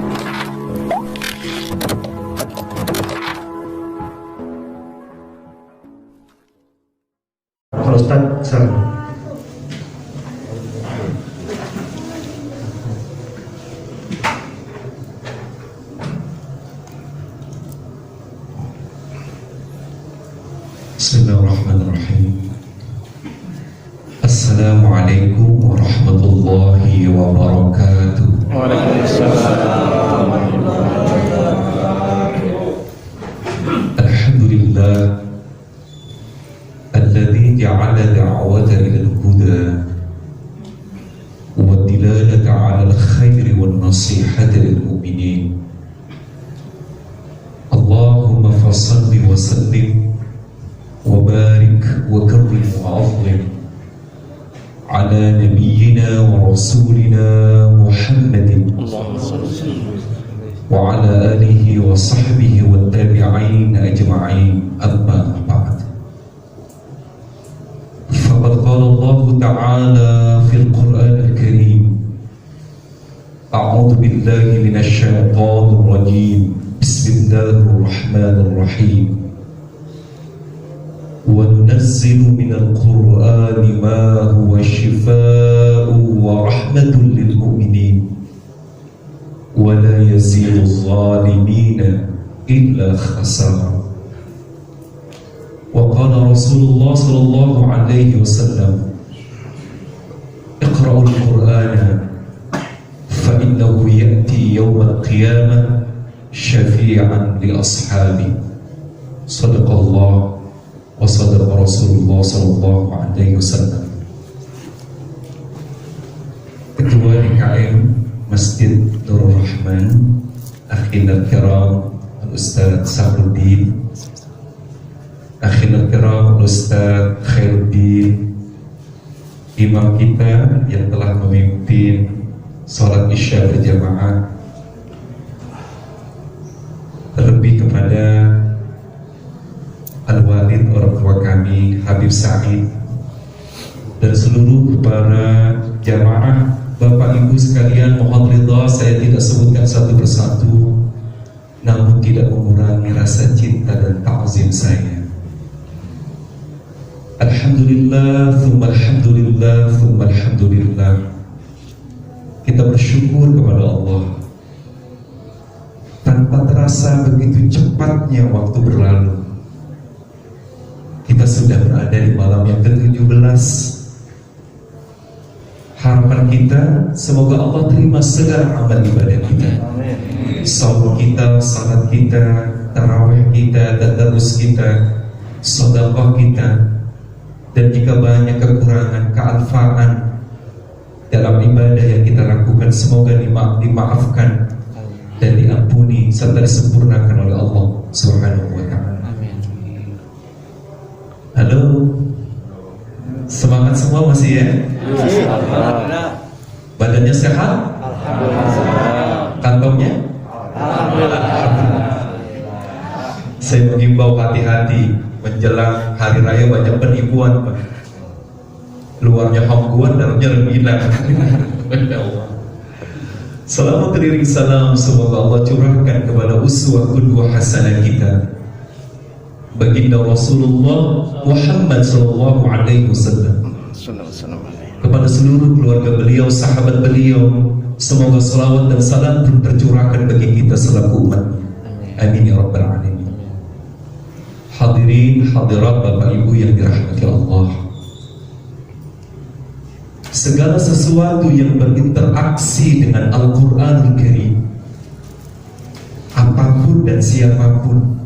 Kalau Ustaz, salam. Bismillahirrahmanirrahim. Assalamualaikum warahmatullahi wabarakatuh. Waalaikumsalam. Alhamdulillah alladzi ja'ala da'wata ila al-huda wa dilalata 'ala al-khairi wan nasihata lil mu'minin. Allahumma fassalli wa sallim وبارك وكرم وعظم على نبينا ورسولنا محمد وعلى آله وصحبه والتابعين أجمعين أما بعد فقد قال الله تعالى في القرآن الكريم أعوذ بالله من الشيطان الرجيم بسم الله الرحمن الرحيم وَنُنَزِّلُ مِنَ الْقُرْآنِ مَا هُوَ شِفَاءٌ وَرَحْمَةٌ لِلْمُؤْمِنِينَ وَلَا يَزِيدُ الظَّالِمِينَ إِلَّا خَسَارًا. وقال رسول الله صلى الله عليه وسلم اقرأوا القرآن فإنه يأتي يوم القيامة شفيعا لأصحابه. صدق الله وصدق Rasulullah sallallahu alaihi wasallam. Ketua DKM Masjid Nurul Rahman, akhina al-kiram Al-Ustaz Sahrudin, akhina al-kiram Al-Ustaz Khairuddin, imam kita yang telah memimpin salat Isya berjamaah, terlebih kepada Al-Walid orang tua kami Habib Sa'id dan seluruh para jamaah, Bapak Ibu sekalian, mohon ridha saya tidak sebutkan satu persatu, namun tidak mengurangi rasa cinta dan ta'zim saya. Alhamdulillah, thumma alhamdulillah, thumma alhamdulillah. Kita bersyukur kepada Allah. Tanpa terasa begitu cepatnya waktu berlalu, kita sudah berada di malam yang ke-17. Harapan kita, semoga Allah terima segala amal ibadah kita. Saum kita, salat kita, tarawih kita, tadarus kita, sedekah kita, dan jika banyak kekurangan, kealfaan dalam ibadah yang kita lakukan, semoga dimaafkan dan diampuni serta disempurnakan oleh Allah Subhanahu wa ta'ala. Halo, semangat semua masih ya? Badannya sehat? Kantongnya? Saya mengimbau hati-hati menjelang hari raya, banyak penipuan, Pak. Luarnya hongguan, dalamnya rengginang. Selamat teriring salam semoga Allah curahkan kepada uswah qudwah hasanah kita, baginda Rasulullah Muhammad sallallahu alaihi wasallam, kepada seluruh keluarga beliau, sahabat beliau. Semoga salawat dan salam tercurahkan bagi kita selaku umat. Amin ya rabbal alamin. Hadirin hadirat Bapak Ibu yang dirahmati Allah, segala sesuatu yang berinteraksi dengan Al-Quranul Karim, apapun dan siapapun,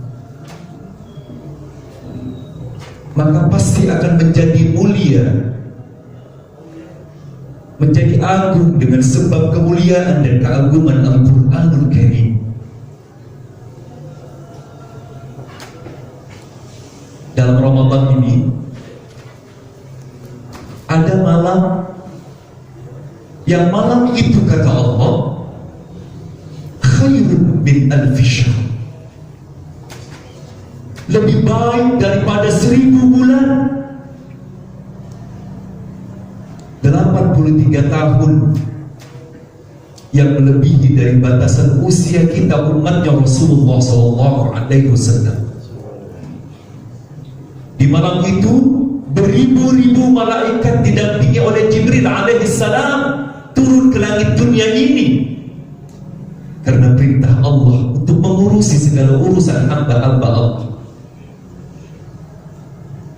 maka pasti akan menjadi mulia, menjadi agung dengan sebab kemuliaan dan keagungan Al-Quranul Karim. Dalam Ramadan ini ada malam yang malam itu kata Allah khairun min alfi syahr, lebih baik daripada 1000 bulan. 83 tahun yang melebihi dari batasan usia kita umatnya Rasulullah SAW. Di malam itu beribu-ribu malaikat didampingi oleh Jibril alaihissalam turun ke langit dunia ini karena perintah Allah untuk mengurusi segala urusan hamba-hamba Allah.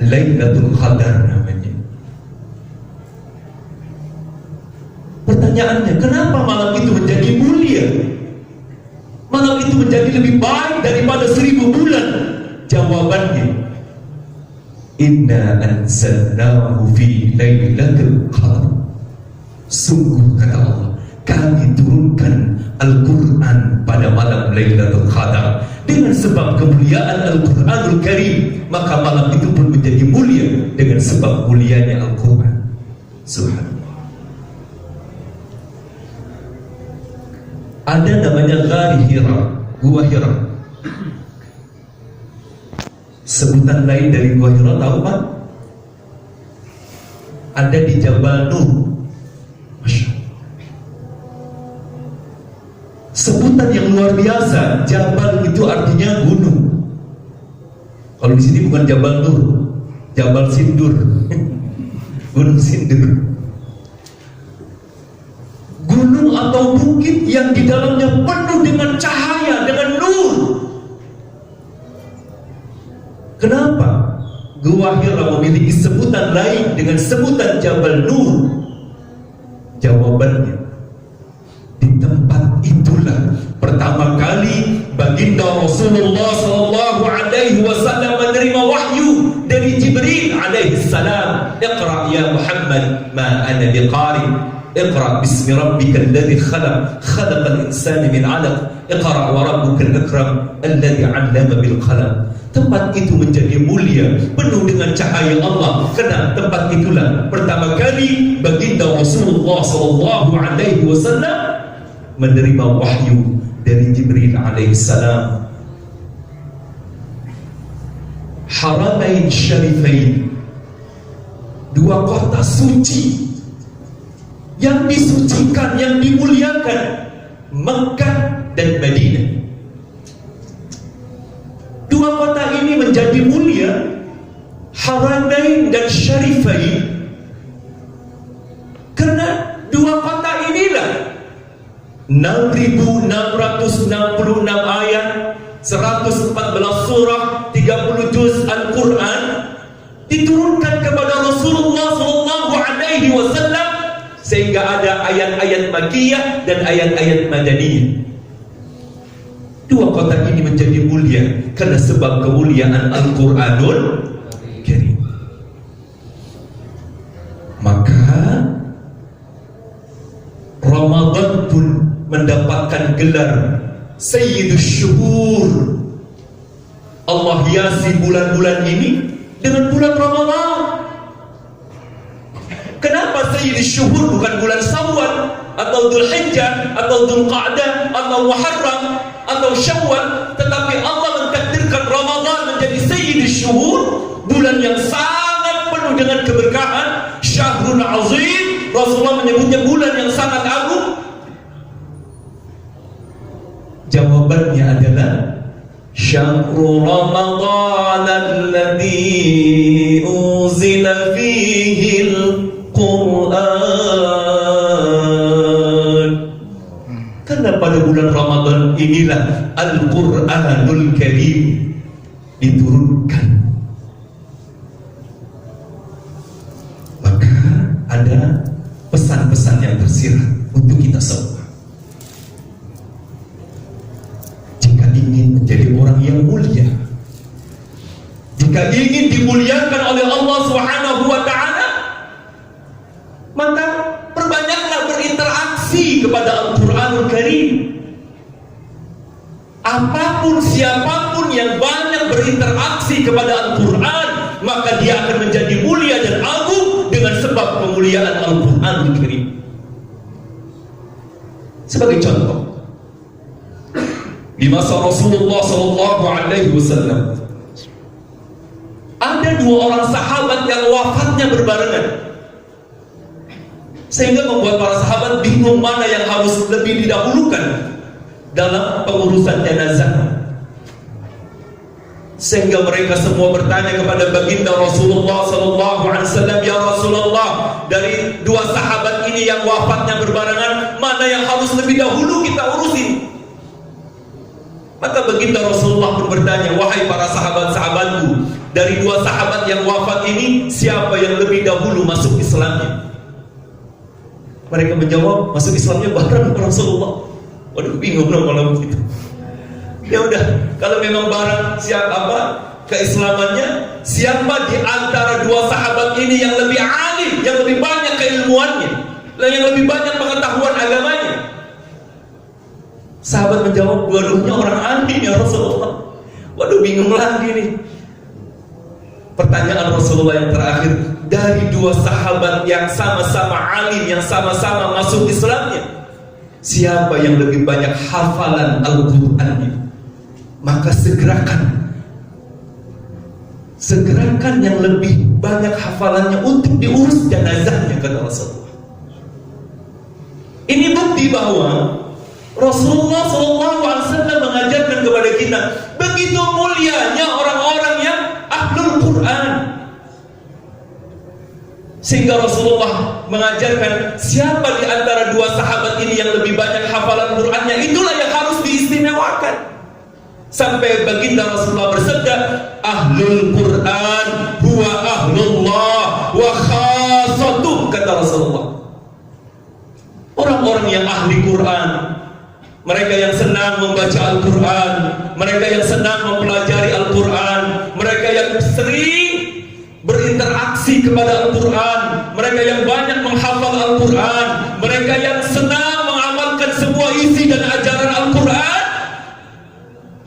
Lailatul Qadar namanya. Pertanyaannya, kenapa malam itu menjadi mulia? Malam itu menjadi lebih baik daripada 1000 bulan? Jawabannya, inna anzalnahu fi lailatul qadar. Sungguh kata Allah, kami turunkan Al-Quran pada malam Lailatul Qadar. Dengan sebab kemuliaan Al-Quranul Karim, maka malam itu pun menjadi mulia dengan sebab mulianya Al-Quran. Subhanallah. Ada namanya Ghar Hira, Gua Hira. Sebutan lain dari Gua Hira tahu Pak? Ada di Jabal Nur. Masya Allah. Sebutan yang luar biasa. Jabal itu artinya gunung. Kalau di sini bukan Jabal Nur, Jabal Sindur. Gunung Sindur. Gunung atau bukit yang di dalamnya penuh dengan cahaya, dengan nur. Kenapa Gua Hira memiliki sebutan lain dengan sebutan Jabal Nur? Jawabannya, di tempat itulah pertama kali baginda Rasulullah SAW menerima wahyu dari Jibril alaihissalam. Iqra ya Muhammad ma ana biqari. Iqra bismi rabbikal ladzi khalaq khalaqal insana min 'alaq. Iqra wa rabbukal akram alladzi 'allama bil qalam. Tempat itu menjadi mulia, penuh dengan cahaya Allah. Karena tempat itulah pertama kali baginda Rasulullah SAW menerima wahyu dari Jibril alaihissalam. Haramain Syarifain, dua kota suci yang disucikan, yang dimuliakan, Mekkah dan Madinah. Dua kota ini menjadi mulia, Haramain dan Syarifain, karena dua kota inilah 6.666 ayat, 114 surah, 30 juz Al-Quran diturunkan kepada Rasulullah SAW, sehingga ada ayat-ayat Makkiyah dan ayat-ayat Madaniyah. Dua kota ini menjadi mulia karena sebab kemuliaan Al-Quranul Karim. Maka Ramadan pun mendapatkan gelar Sayyidus Syuhur. Allah hiasi bulan-bulan ini dengan bulan Ramadan. Kenapa Sayyidus Syuhur bukan bulan Syawal atau Dzulhijjah atau Dzulqa'dah atau Muharram atau Syawal, tetapi Allah mentakdirkan Ramadan menjadi Sayyidus Syuhur, bulan yang sangat penuh dengan keberkahan, Syahrul Azim. Rasulullah menyebutnya bulan yang sangat agung. Jawabannya adalah Syahrul Ramadan alladzi unzila fihi Al-Quran. Karena pada bulan Ramadan inilah Al-Quranul Karim diturunkan. Maka ada pesan-pesan yang tersirat untuk kita semua. Jika ingin menjadi orang yang mulia, jika ingin dimuliakan oleh Allah Subhanahu wa Ta'ala, maka perbanyaklah berinteraksi kepada Al-Quranul Karim. Apapun siapapun yang banyak berinteraksi kepada Al-Quran, maka dia akan menjadi mulia dan agung dengan sebab kemuliaan Al-Quranul Karim. Sebagai contoh, di masa Rasulullah SAW ada dua orang sahabat yang wafatnya berbarengan. Sehingga membuat para sahabat bingung mana yang harus lebih didahulukan dalam pengurusan jenazah. Sehingga mereka semua bertanya kepada baginda Rasulullah SAW, ya Rasulullah, dari dua sahabat ini yang wafatnya berbarengan, mana yang harus lebih dahulu kita urusin? Maka baginda Rasulullah pun bertanya, wahai para sahabat-sahabatku, dari dua sahabat yang wafat ini, siapa yang lebih dahulu masuk Islamnya? Mereka menjawab, masuk Islamnya bareng Rasulullah. Waduh, bingung dong kalau begitu. Ya udah, kalau memang barang siapa keislamannya, siapa di antara dua sahabat ini yang lebih alim, yang lebih banyak keilmuannya, yang lebih banyak pengetahuan agamanya? Sahabat menjawab, dua-duanya orang alim ya Rasulullah. Waduh, bingung lagi nih. Pertanyaan Rasulullah yang terakhir, dari dua sahabat yang sama-sama alim, yang sama-sama masuk Islamnya, siapa yang lebih banyak hafalan Al-Qur'annya? Maka segerakan yang lebih banyak hafalannya untuk diurus jenazahnya, kata Rasulullah. Ini bukti bahwa Rasulullah SAW mengajarkan kepada kita begitu mulianya orang-orang yang ahlul Quran, sehingga Rasulullah mengajarkan siapa di antara dua sahabat ini yang lebih banyak hafalan Qurannya, itulah yang harus diistimewakan. Sampai baginda Rasulullah bersabda, ahlul Quran huwa ahlullah wa khasatuh, kata Rasulullah. Orang-orang yang ahli Quran, mereka yang senang membaca Al-Quran, mereka yang senang mempelajari Al-Quran, mereka yang sering berinteraksi kepada Al-Quran, mereka yang banyak menghafal Al-Quran, mereka yang senang mengamalkan semua isi dan ajaran Al-Quran,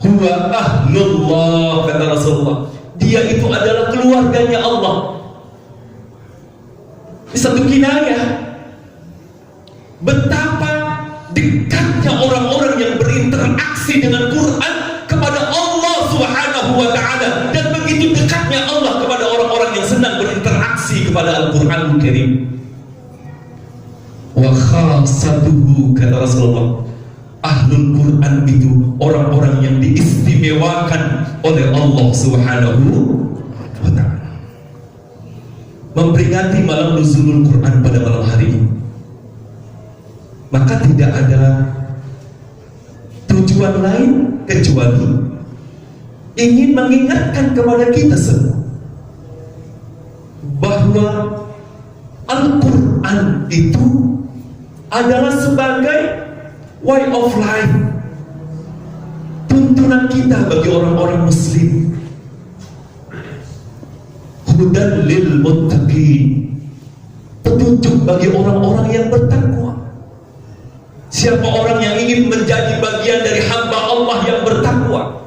huwa ahlullah, kata Rasulullah. Dia itu adalah keluarganya Allah. Di satu kinayah betapa dekatnya orang-orang yang berinteraksi dengan Quran kepada Allah Subhanahu wa ta'ala, dan begitu dekatnya Allah kepada orang-orang yang senang berinteraksi kepada Al-Quranul Karim. Wa khasatuhu, kata Rasulullah, ahlul Quran itu orang-orang yang diistimewakan oleh Allah Subhanahu wa ta'ala. Memperingati malam nuzulul Quran pada malam hari ini, maka tidak ada tujuan lain kecuali ingin mengingatkan kepada kita semua bahwa Al-Quran itu adalah sebagai way of life, tuntunan kita bagi orang-orang muslim, hudan lil muttaqin, petunjuk bagi orang-orang yang bertakwa. Siapa orang yang ingin menjadi bagian dari hamba Allah yang bertakwa,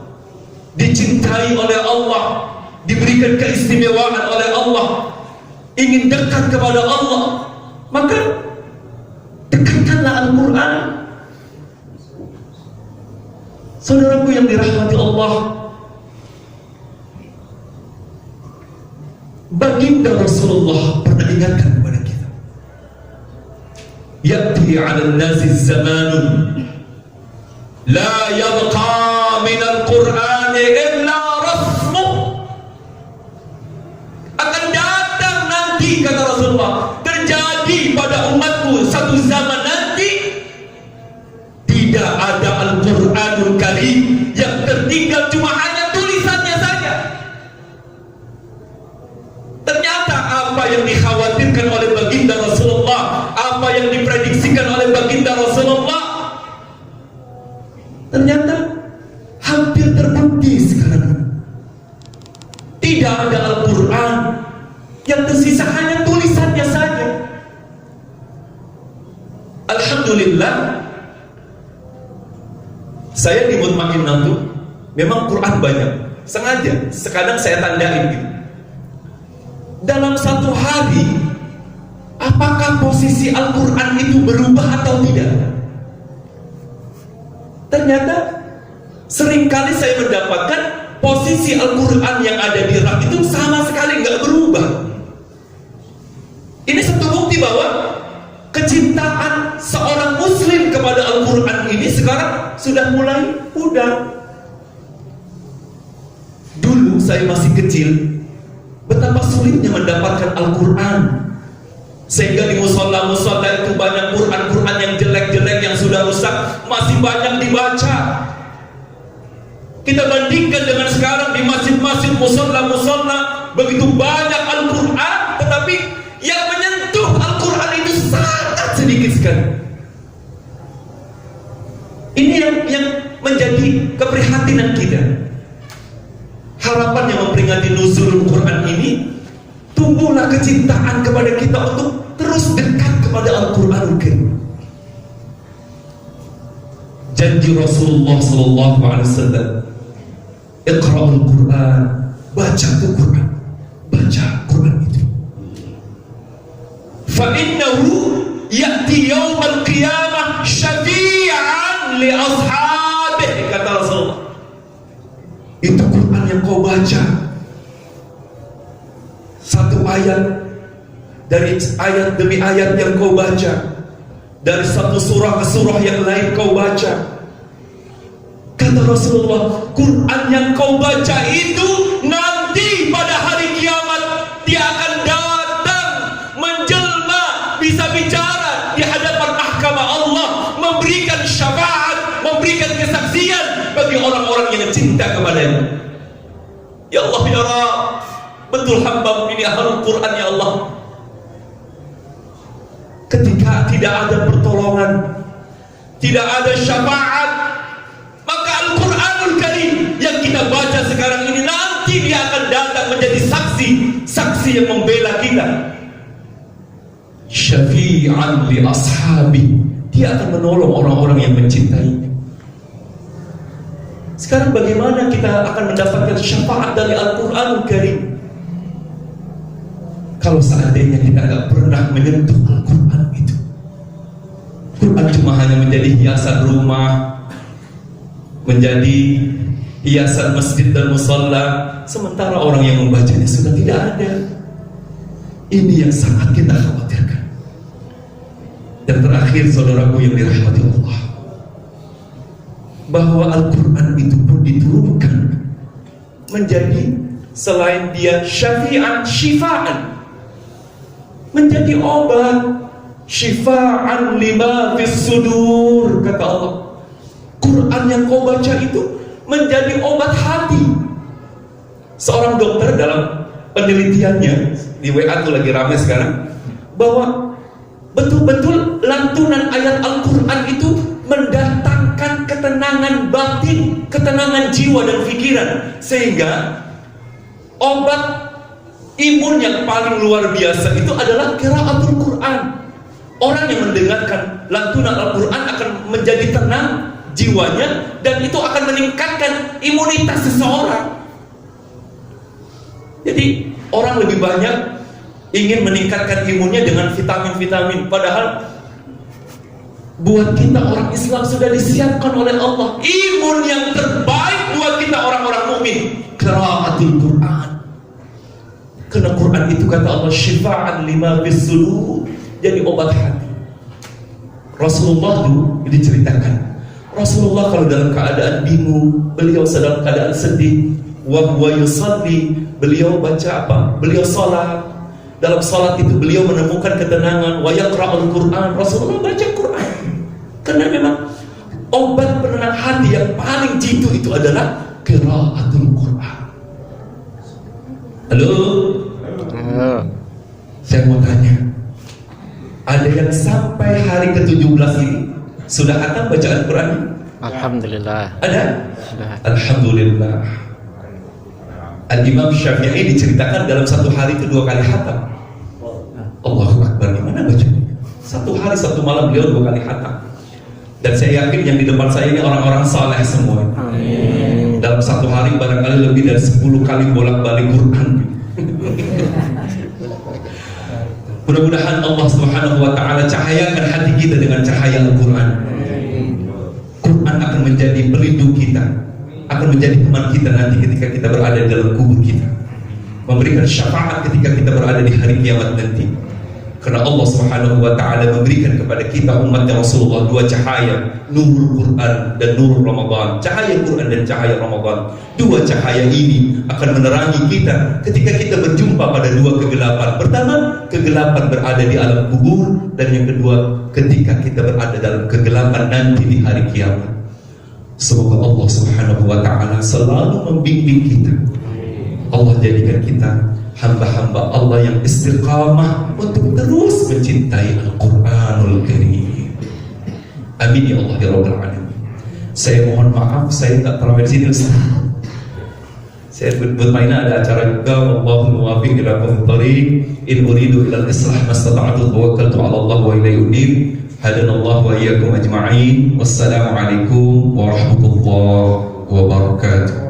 dicintai oleh Allah, diberikan keistimewaan oleh Allah, ingin dekat kepada Allah, maka dekatkanlah Al-Quran. Saudaraku yang dirahmati Allah, baginda Rasulullah pernah ingatkan kepada kita, ya'ti 'ala an-nasi zamanun la yabqa min al-Qur'ani illa rasmuh. Akan datang nanti, kata Rasulullah, terjadi pada umatku satu zaman nanti tidak ada Al-Quranul Karim, yang tertinggal cuma hanya tulisannya saja. Ternyata apa yang dikhawatirkan oleh baginda Rasulullah, apa yang diprediksikan oleh baginda Rasulullah, ternyata hampir terbukti sekarang. Tidak ada Al-Quran, yang tersisa hanya tulisannya saja. Alhamdulillah, saya di Mutmainnah tuh memang Quran banyak, sengaja sekadang saya tandain gitu. Dalam satu hari, apakah posisi Al-Quran itu berubah atau tidak? Ternyata seringkali saya mendapatkan posisi Al-Quran yang ada di rak itu sama sekali nggak berubah. Ini satu bukti bahwa kecintaan seorang muslim kepada Al-Quran ini sekarang sudah mulai pudar. Dulu saya masih kecil, betapa sulitnya mendapatkan Al-Quran, sehingga di musola-musola itu banyak Quran-Quran yang jelek-jelek, yang sudah rusak, masih banyak dibaca. Kita bandingkan dengan sekarang di masjid-masjid, musola-musola, begitu banyak Al-Quran, tetapi yang menyentuh Al-Quran itu sangat sedikit sekali. Ini yang menjadi keprihatinan kita. Harapan yang memperingati nuzulul Quran ini, tumbuhlah kecintaan kepada kita untuk terus dekat kepada Al-Quran. Janji Rasulullah SAW, Iqra'ul Quran, baca tuh Quran, baca Quran itu. Fa'innahu ya'ti yawmal qiyamah syafi'an li ashabih, kata Rasulullah. Itu Quran yang kau baca, satu ayat dari ayat demi ayat yang kau baca, dari satu surah ke surah yang lain kau baca. Kata Rasulullah, Quran yang kau baca itu nanti pada hari kiamat dia akan datang menjelma, bisa bicara di hadapan mahkamah Allah, memberikan syafaat, memberikan kesaksian bagi orang-orang yang cinta kepadanya. Ya Allah ya Rabb, betul hamba ini ahlul Quran ya Allah. Ketika tidak ada pertolongan, tidak ada syafaat, maka Al-Quranul Karim yang kita baca sekarang ini nanti dia akan datang menjadi saksi yang membela kita. Syafi'an li ashabi, dia akan menolong orang-orang yang mencintainya. Sekarang bagaimana kita akan mendapatkan syafaat dari Al-Quranul Karim kalau seandainya kita tidak pernah menyentuh Al-Quran itu? Quran cuma hanya menjadi hiasan rumah, menjadi hiasan masjid dan musalla, sementara orang yang membacanya sudah tidak ada. Ini yang sangat kita khawatirkan. Dan terakhir, saudaraku yang dirahmati Allah, bahwa Al-Quran itu pun diturunkan menjadi, selain dia syafi'an, syifa'an, menjadi obat. Syifa'an lima fis sudur, kata Allah. Quran yang kau baca itu menjadi obat hati. Seorang dokter dalam penelitiannya, di WA itu lagi ramai sekarang, bahwa betul-betul lantunan ayat Al-Quran itu mendatangkan ketenangan batin, ketenangan jiwa dan pikiran, sehingga obat imun yang paling luar biasa itu adalah qiraatul Quran. Orang yang mendengarkan lantunan Al-Quran akan menjadi tenang jiwanya, dan itu akan meningkatkan imunitas seseorang. Jadi orang lebih banyak ingin meningkatkan imunnya dengan vitamin-vitamin, padahal buat kita orang Islam sudah disiapkan oleh Allah imun yang terbaik buat kita orang-orang mukmin, qiraatul Quran. Karena Quran itu kata Allah syifa'an lima fis sudur, jadi obat hati. Rasulullah itu diceritakan, Rasulullah kalau dalam keadaan bingung, beliau sedang keadaan sedih, wa huwa yusalli, beliau baca apa? Beliau salat. Dalam salat itu beliau menemukan ketenangan, wa yaqra'ul Quran, Rasulullah baca Quran. Karena memang obat penenang hati yang paling jitu itu adalah qiraatul Quran. Halo? Saya mau tanya, ada yang sampai hari ke-17 ini sudah khatam bacaan Quran? Alhamdulillah. Ada? Sudah. Alhamdulillah. Al-Imam Syafi'i diceritakan dalam satu hari itu 2 kali khatam. Allahu Akbar, gimana bacanya? Satu hari satu malam beliau 2 kali khatam. Dan saya yakin yang di depan saya ini orang-orang saleh semua. Amin. Dalam satu hari barangkali lebih dari 10 kali bolak-balik Quran. Mudah-mudahan Allah Subhanahu wa taala cahayakan hati kita dengan cahaya Al-Quran. Quran akan menjadi pelindung kita, akan menjadi teman kita nanti ketika kita berada di dalam kubur kita, memberikan syafaat ketika kita berada di hari kiamat nanti. Karena Allah Subhanahu wa Ta'ala memberikan kepada kita umatnya Rasulullah dua cahaya, nurul Quran dan nurul Ramadan. Cahaya Quran dan cahaya Ramadan. Dua cahaya ini akan menerangi kita ketika kita berjumpa pada dua kegelapan. Pertama, kegelapan berada di alam kubur, dan yang kedua, ketika kita berada dalam kegelapan nanti di hari kiamat. Semoga Allah Subhanahu wa Ta'ala selalu membimbing kita. Allah jadikan kita hamba-hamba Allah yang istiqamah untuk terus mencintai Al-Quranul Karim. Amin ya Allah ya Rabbal Alamin. Saya mohon maaf, saya tak terawih di sini Ustaz. Saya bermainnya ada acara juga. Wallahu muwaffiq ila aqwamit thoriq. In uridu ila al-islah mastata'tu, tawakkaltu 'ala Allah wa ilayhi unib. Hadanallahu wa iyyakum ajma'in. Wassalamu alaikum warahmatullahi wabarakatuh.